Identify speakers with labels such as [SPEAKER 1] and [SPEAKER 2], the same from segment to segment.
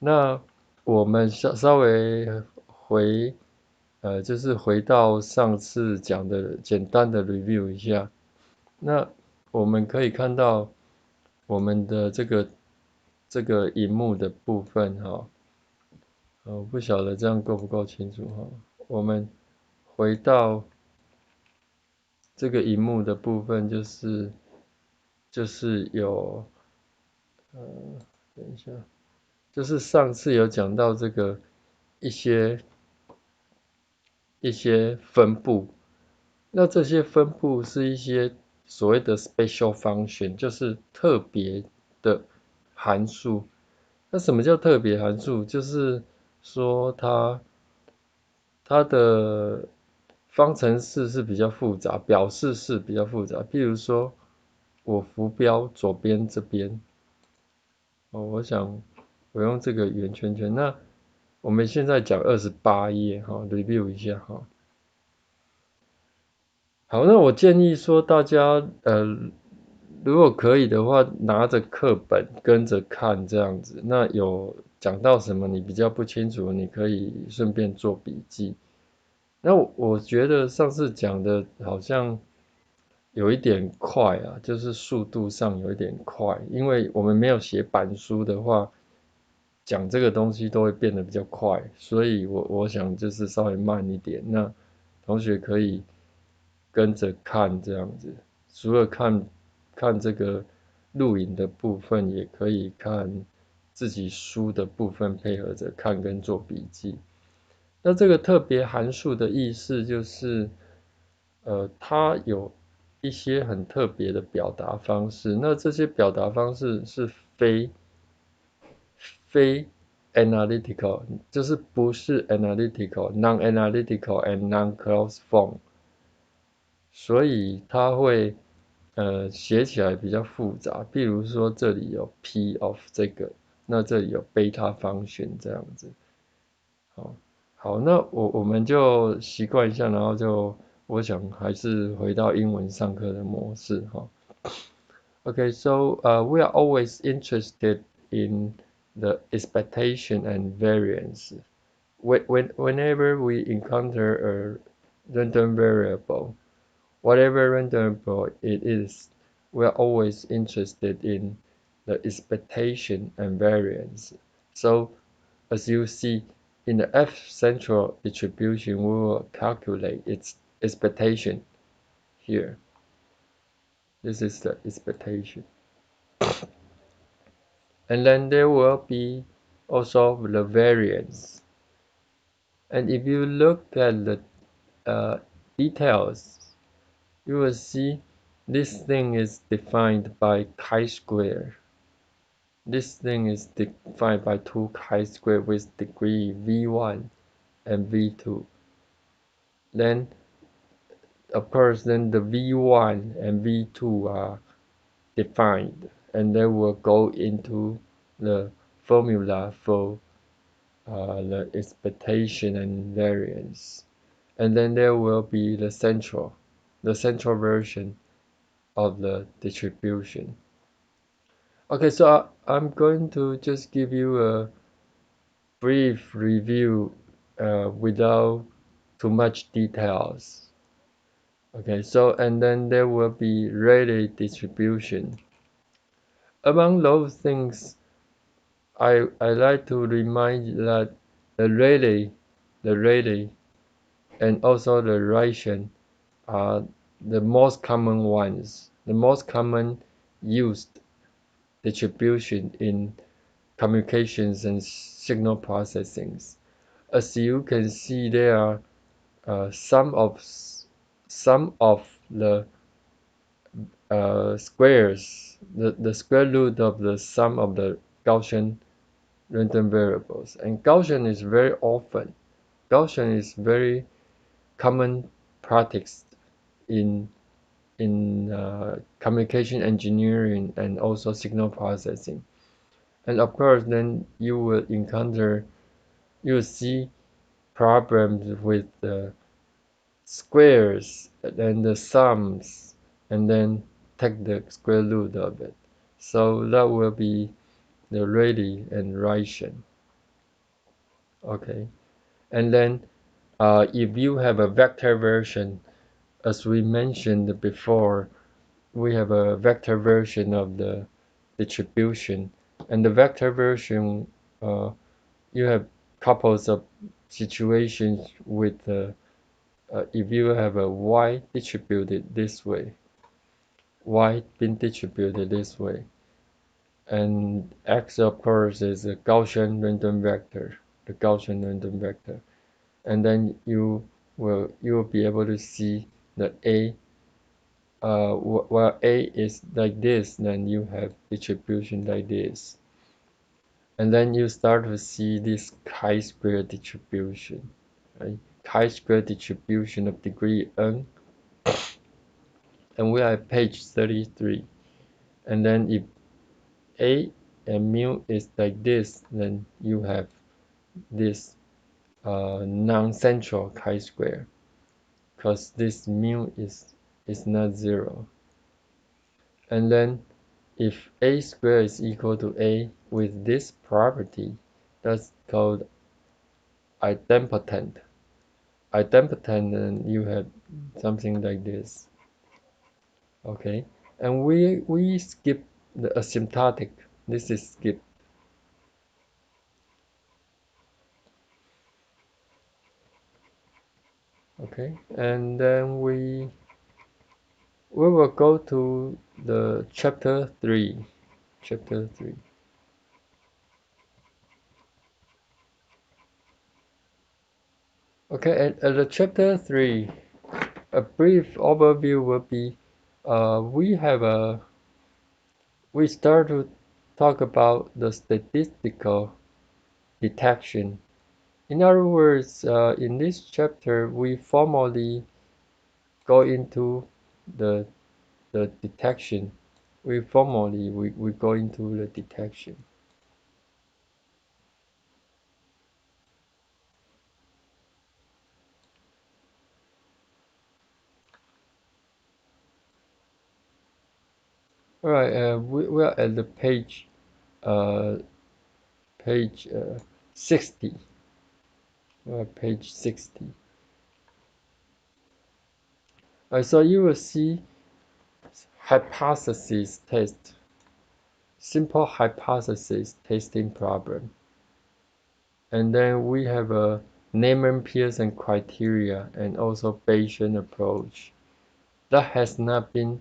[SPEAKER 1] 那我们稍微就是回到上次讲的简单的 review 一下。那我们可以看到我们的这个荧幕的部分哈，我不晓得这样够不够清楚哈。我们回到这个荧幕的部分，就是有等一下，就是上次有讲到这个一些一些分布，那这些分布是一些所谓的 special function，就是特别的函数。那什么叫特别函数？就是说它的方程式是比较复杂，表示是比较复杂。譬如说，我浮标左边这边，我想我用这个圆圈圈。那我们现在讲28页哈，review 一下哈。好，那我建议说大家如果可以的话，拿着课本跟着看这样子。那有讲到什么你比较不清楚，你可以顺便做笔记。那我觉得上次讲的好像有一点快啊，就是速度上有一点快，因为我们没有写板书的话，讲这个东西都会变得比较快，所以我想就是稍微慢一点。那同学可以跟着看这样子，除了看这个录影的部分，也可以看自己书的部分，配合着看跟做笔记。那这个特别函数的意思就是，它有一些很特别的表达方式。那这些表达方式是非 analytical，就是不是 analytical、non-analytical and non-closed form，所以它会写起来比较复杂。譬如说这里有 p of 这个，那这里有 beta function 这样子。好，好，那我们就习惯一下，然后我想还是回到英文上课的模式哈。Okay, so we are always interested in the expectation and variance. Whenever we encounter a random variable, whatever random variable it is, we are always interested in the expectation and variance. So as you see, in the F-central distribution, we will calculate its expectation here. This is the expectation. And then there will be also the variance. And if you look at the details, you will see this thing is defined by chi-square. This thing is defined by 2 chi-square with degree v1 and v2. Then of course, then the V1 and V2 are defined, and then we'll go into the formula for the expectation and variance. And then there will be the central version of the distribution. Okay, so I'm going to just give you a brief review without too much details. Okay, so and then there will be Rayleigh distribution. Among those things, I like to remind you that the Rayleigh, and also the Rayleigh are the most common ones, the most common used distribution in communications and signal processing. As you can see, there are some of the squares, the square root of the sum of the Gaussian random variables. And Gaussian is very common practice in communication engineering and also signal processing. And of course, then you will see problems with the squares and the sums, and then take the square root of it. So that will be the Rayleigh and Rayleigh. Okay, and then if you have a vector version, as we mentioned before, we have a vector version of the distribution, and the vector version, you have couples of situations with if you have a y distributed this way, y being distributed this way, and x of course is a Gaussian random vector, the Gaussian random vector, and then you will be able to see that a while a is like this, then you have distribution like this, and then you start to see this chi-square distribution, right? Chi-square distribution of degree n, and we are at page 33. And then if a and mu is like this, then you have this non-central chi-square, because this mu is not zero. And then if a squared is equal to a with this property, that's called idempotent. Idempotent, and you have something like this. Okay, and we skip the asymptotic. This is skip. Okay, and then we will go to the chapter 3. Chapter 3. Okay, at the chapter 3, a brief overview will be we start to talk about the statistical detection. In other words, in this chapter, we formally go into the the detection. We go into the detection. All right, we are at the uh, page 60. Page 60. So you will see hypothesis test, simple hypothesis testing problem. And then we have a Neyman-Pearson criteria and also Bayesian approach. That has not been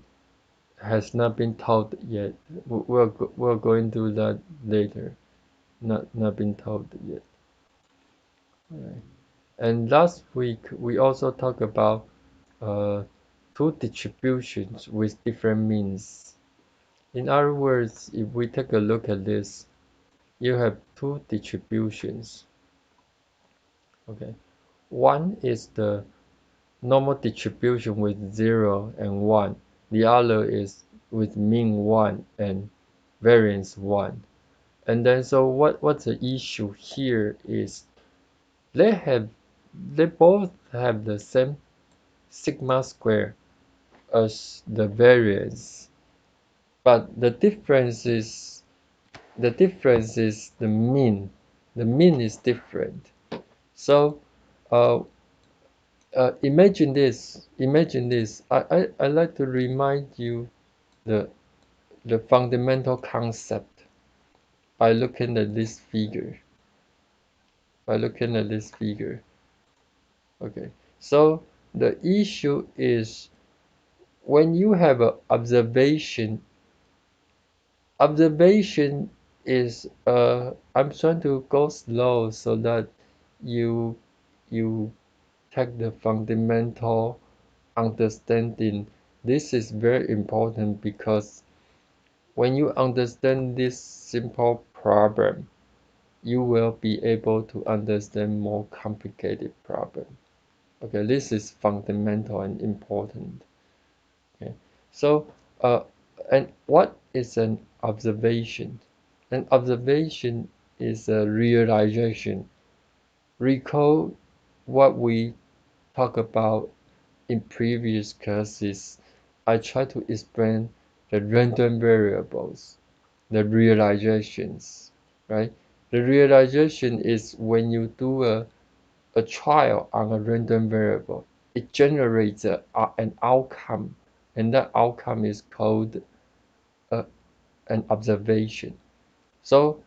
[SPEAKER 1] taught yet. We're going to do that later. Not been taught yet. Right. And last week we also talked about uh, two distributions with different means. In other words, if we take a look at this, you have two distributions. Okay, one is the normal distribution with 0 and 1. The other is with mean 1 and variance 1. And then so what's the issue here is they have they both have the same sigma square as the variance, but the difference is the mean. The mean is different. So uh, imagine this. I like to remind you the the fundamental concept by looking at this figure. By looking at this figure. Okay. So the issue is when you have an observation is I'm trying to go slow so that you you take the fundamental understanding. This is very important because when you understand this simple problem, you will be able to understand more complicated problem. Okay, this is fundamental and important. Okay, so and what is an observation? An observation is a realization. Recall what we talked about in previous classes. I try to explain the random variables, the realizations, right? The realization is when you do a trial on a random variable, it generates an outcome, and that outcome is called an observation. So，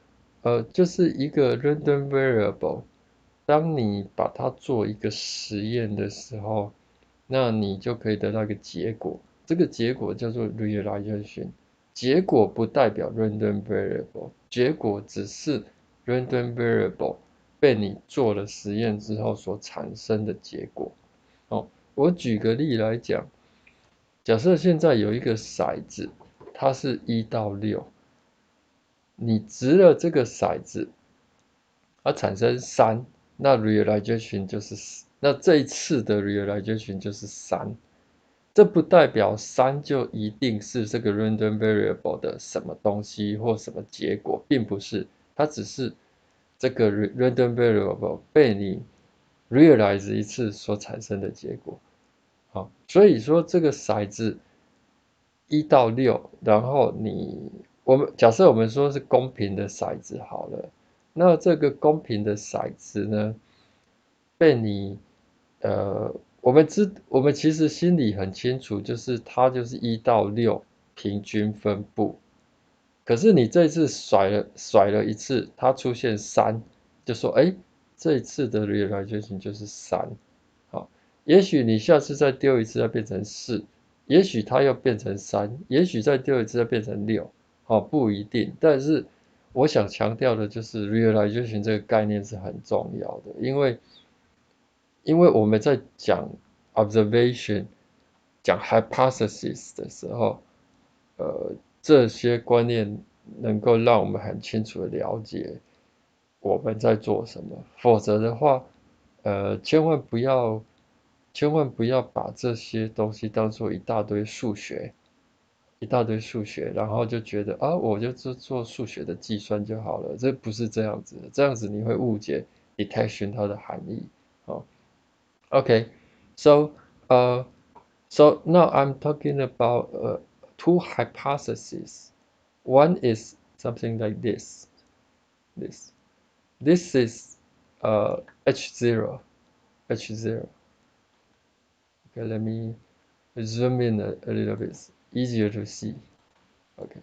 [SPEAKER 1] 就是一个 random variable。当你把它做一个实验的时候，那你就可以得到一个结果。这个结果叫做 realization。结果不代表 random variable，结果只是 random variable 被你做了实验之后所产生的结果。哦，我举个例来讲，假设现在有一个骰子，它是1到6，你掷了这个骰子，它产生3，那 realization 就是那这一次的 realization 就是3。这不代表3就一定是这个 random variable 的什么东西或什么结果，并不是，它只是这个 random variable 被你 realize 一次所产生的结果。好，所以说这个骰子1到6，然后假设我们说是公平的骰子好了，那这个公平的骰子呢，被你我们其实心里很清楚，就是它就是1到6平均分布。可是你这次甩了一次，它出现3，就说哎，这一次的 realization 就是3。好，也许你下次再丢一次，它变成4，也许它又变成3，也许再丢一次，它变成6。好，不一定。但是我想强调的就是 realization 这个概念是很重要的，因为我们在讲 observation、讲 hypothesis 的时候，这些观念能够让我们很清楚的了解我们在做什么。否则的话，千万不要把这些东西当做一大堆数学，然后就觉得啊，我就做数学的计算就好了。这不是这样子的，这样子你会误解 detection 它的含义。哦。Okay, so uh, so now I'm talking about two hypotheses. One is something like this. This this is H0. H0. Okay, let me zoom in a little bit. Easier to see. Okay.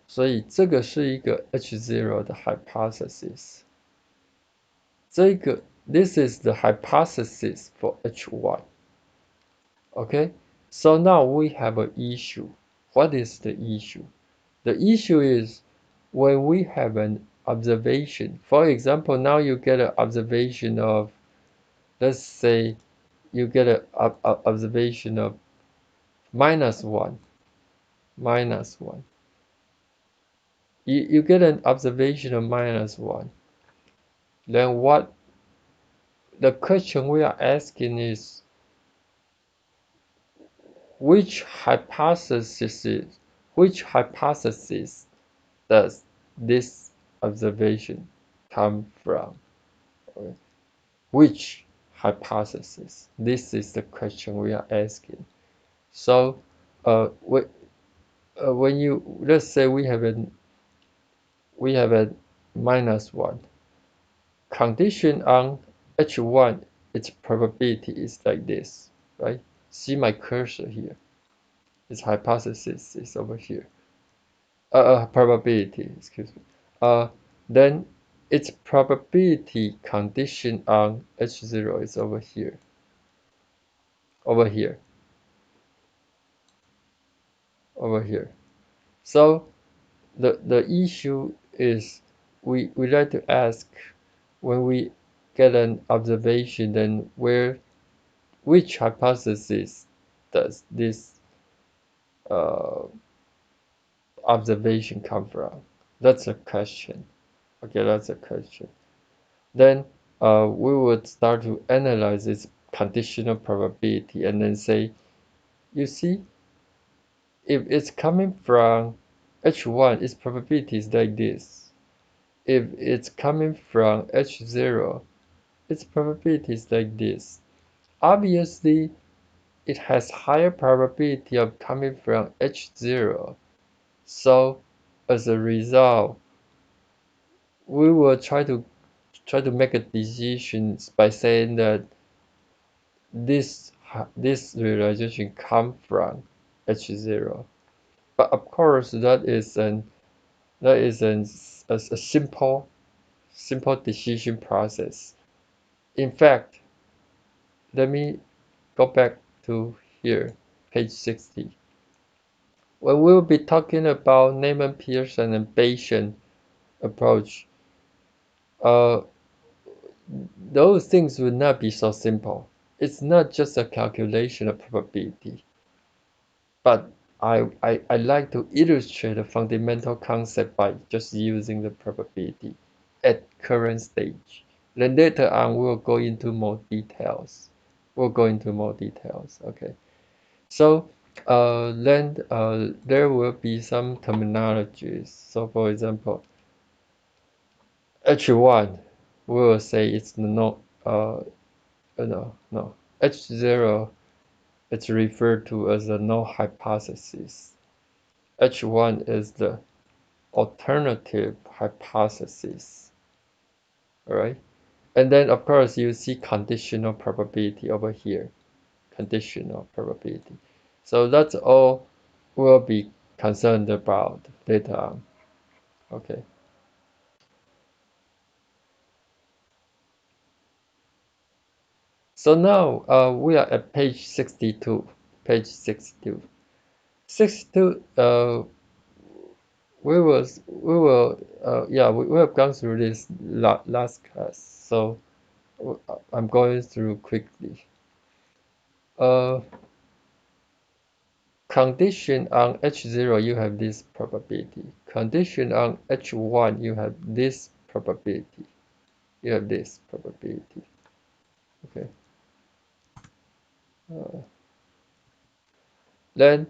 [SPEAKER 1] 所以这个是一个 H0 的 hypothesis。This is the hypothesis for H1. Okay, so now we have an issue. What is the issue? The issue is when we have an observation. For example, now you get an observation of, let's say, you get an observation of -1, -1. You get an observation of -1. Then what the question we are asking is, which hypothesis does this observation come from? Which hypothesis? This is the question we are asking. So, when you let's say we have a -1 condition on H1, its probability is like this, right? See my cursor here. Its hypothesis is over here. Probability, excuse me. Then its probability condition on H0 is over here. Over here. Over here. So the issue is we like to ask when we get an observation, then which hypothesis does this observation come from? That's a question. Okay, that's a question. Then we would start to analyze its conditional probability and then say, you see, if it's coming from H1, its probability is like this. If it's coming from H0, its probability is like this. Obviously, it has higher probability of coming from H0. So as a result, we will try to make a decision by saying that this realization come from H0. But of course, a simple decision process. In fact, let me go back to here, page 60. When we will be talking about Neyman Pearson and Bayesian approach, uh, those things would not be so simple. It's not just a calculation of probability, but I like to illustrate a fundamental concept by just using the probability at current stage. Then later on, we'll go into more details. Okay. So then there will be some terminologies. So for example, H1, we will say it's no. H0, it's referred to as a null hypothesis. H1 is the alternative hypothesis. All right. And then of course you see conditional probability over here. Conditional probability. So that's all we'll be concerned about later on. Okay. So now we are at page 62. Page 62. 62. We have gone through this last class. So I'm going through quickly. Condition on H0, you have this probability. Condition on H1, you have this probability. You have this probability. Okay. Then,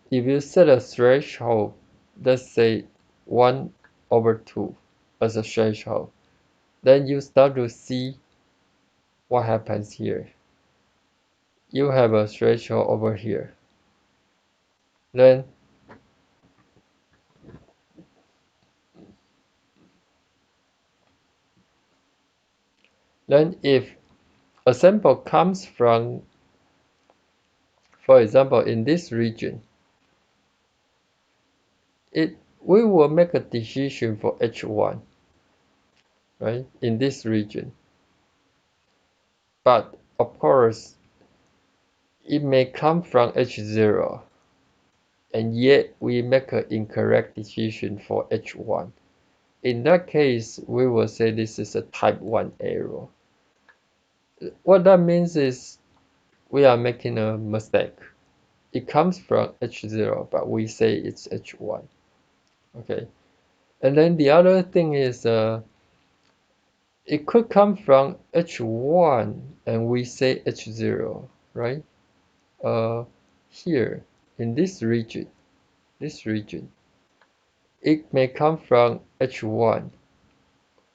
[SPEAKER 1] if you set a threshold, let's say 1/2 as a threshold, then you start to see what happens here. You have a threshold over here. Then if a sample comes from, for example, in this region, we will make a decision for H1, right, in this region. But of course, it may come from H0, and yet we make an incorrect decision for H1. In that case, we will say this is a type 1 error. What that means is we are making a mistake. It comes from H0, but we say it's H1. Okay. And then the other thing is it could come from H1 and we say H0, right? Here in this region, it may come from H1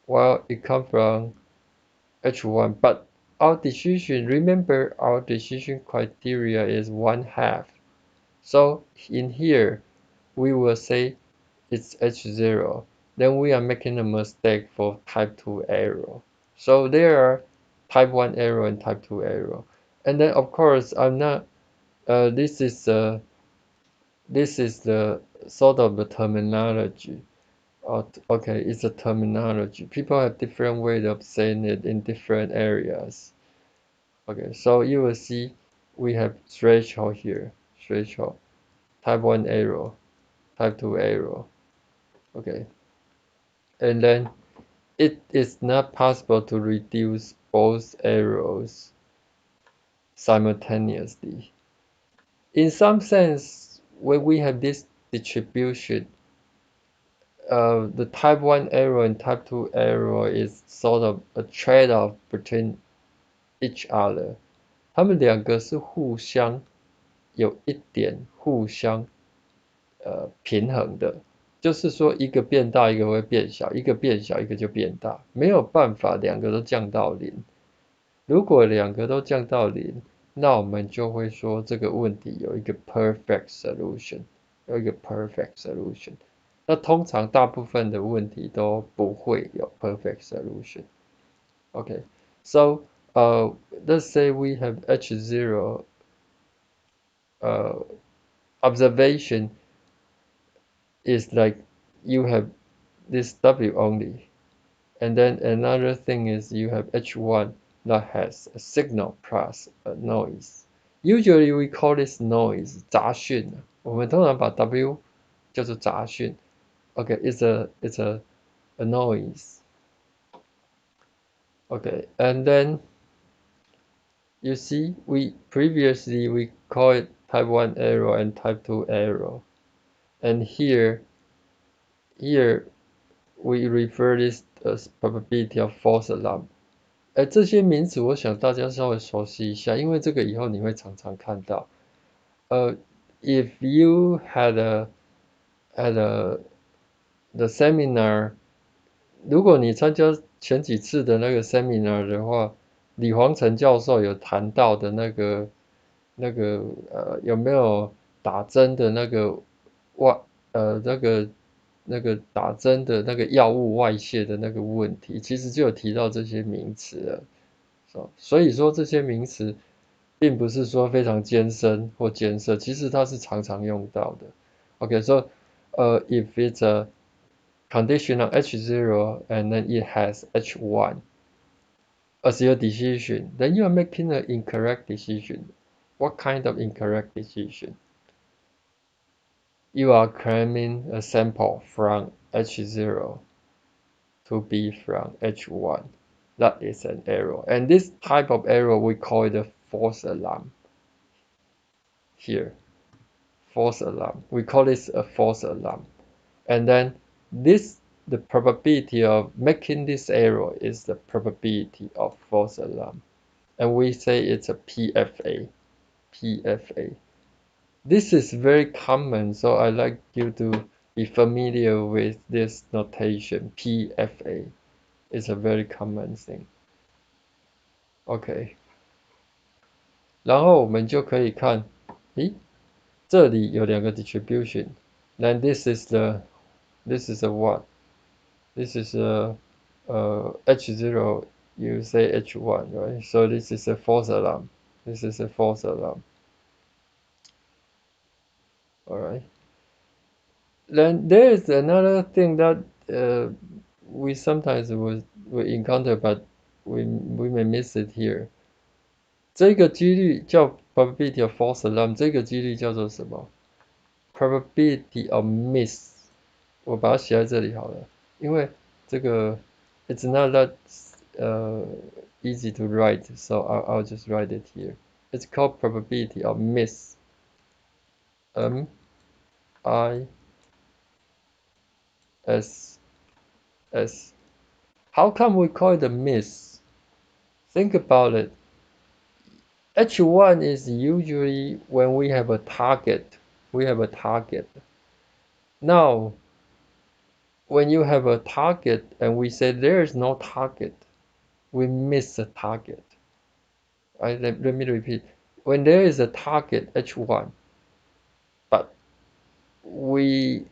[SPEAKER 1] while it comes from H1, but our decision, remember our decision criteria is 1/2. So in here, we will say it's H0. Then we are making a mistake for type 2 error. So there are type 1 error and type 2 error. And then of course, I'm not, this is the sort of the terminology. Okay, it's a terminology. People have different ways of saying it in different areas. Okay, so you will see we have threshold here, threshold, type 1 error, type 2 error. Okay, and then it is not possible to reduce both errors simultaneously. In some sense, when we have this distribution, the type 1 error and type 2 error is sort of a trade-off between each other. 它们两个是互相有一点互相平衡的，就是说一个变大，一个会变小，一个变小，一个就变大，没有办法两个都降到零。如果两个都降到零，那我们就会说这个问题有一个 perfect solution，有一个 perfect solution。那通常大部分的问题都不会有 perfect solution. Okay, so let's say we have H0 uh, observation is like you have this W only. And then another thing is you have H1 that has a signal plus a noise. Usually we call this noise 杂讯。我们通常把 W 叫做杂讯。Okay, it's a noise. Okay, and then you see we previously we call it type 1 error and type 2 error. And here we refer this as probability of false alarm. 这些名词我想大家稍微熟悉一下，因为这个以后你会常常看到。If you had a the seminar，如果你参加前几次的那个 seminar 的话，李煌程教授有谈到的那个有没有打针的外那个打针的那个药物外泄的那个问题，其实就有提到这些名词了。所以说这些名词并不是说非常艰深或艰涩，其实它是常常用到的。Okay, so if it's a conditional H0 and then it has H1 as your decision, then you are making an incorrect decision. What kind of incorrect decision? You are claiming a sample from H0 to be from H1. That is an error. And this type of error, we call it a false alarm. Here, false alarm. We call this a false alarm. And then the probability of making this error is the probability of false alarm. And we say it's a PFA. PFA. This is very common, so I like you to be familiar with this notation. PFA is a very common thing. OK， 然后我们就可以看，咦，这里有两个 distribution. Then this is a what? This is a H0. You say H1, right? So this is a false alarm. This is a false alarm. All right. Then there is another thing that we sometimes will encounter, but we may miss it here. 这个几率叫 probability of false alarm，这个几率叫做什么？ probability of miss， 我把它写在这里好了，因为这个 it's not that easy to write, so I'll just write it here. It's called probability of miss. M-I-S-S. How come we call it a miss? Think about it. H1 is usually when we have a target. We have a target. Now, when you have a target and we say there is no target, we miss the target. Let me repeat. When there is a target H1, but we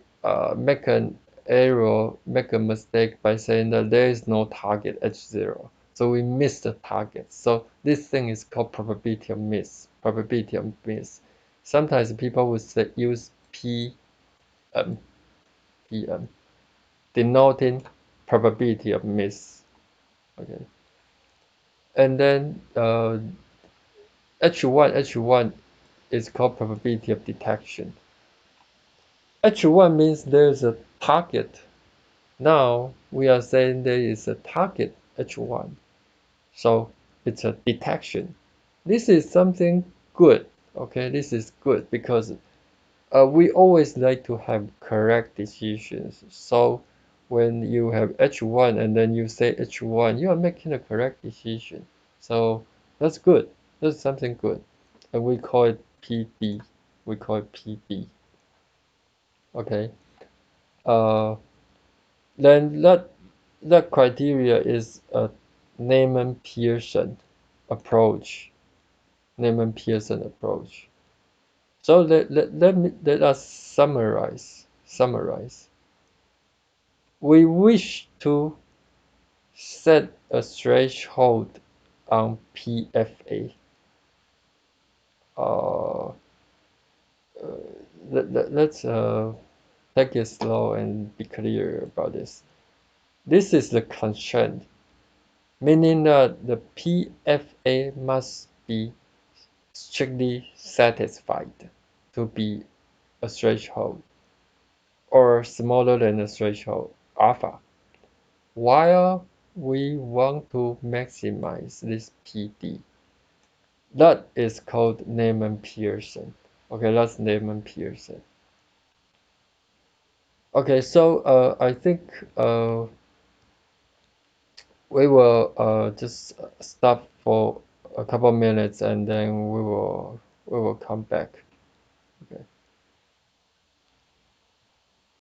[SPEAKER 1] make an error, make a mistake by saying that there is no target H0. So we miss the target. So this thing is called probability of miss. Probability of miss. Sometimes people would say, use PM, PM, denoting probability of miss. Okay. And then H1 is called probability of detection. H1 means there's a target. Now we are saying there is a target H1. So it's a detection. This is something good. Okay, this is good because we always like to have correct decisions. So when you have H1 and then you say H1, you are making a correct decision. So that's good. That's something good. And we call it PB. We call it PB. Okay. Then that criteria is a Neyman-Pearson approach. Neyman-Pearson approach. So let us summarize. We wish to set a threshold on PFA. Uh, let's take it slow and be clear about this. This is the constraint, meaning that the PFA must be strictly satisfied to be a threshold or smaller than the threshold alpha. While we want to maximize this PD, that is called Neyman-Pearson. Okay, that's Neyman-Pearson. Okay, so I think we will just stop for a couple minutes and then we will come back.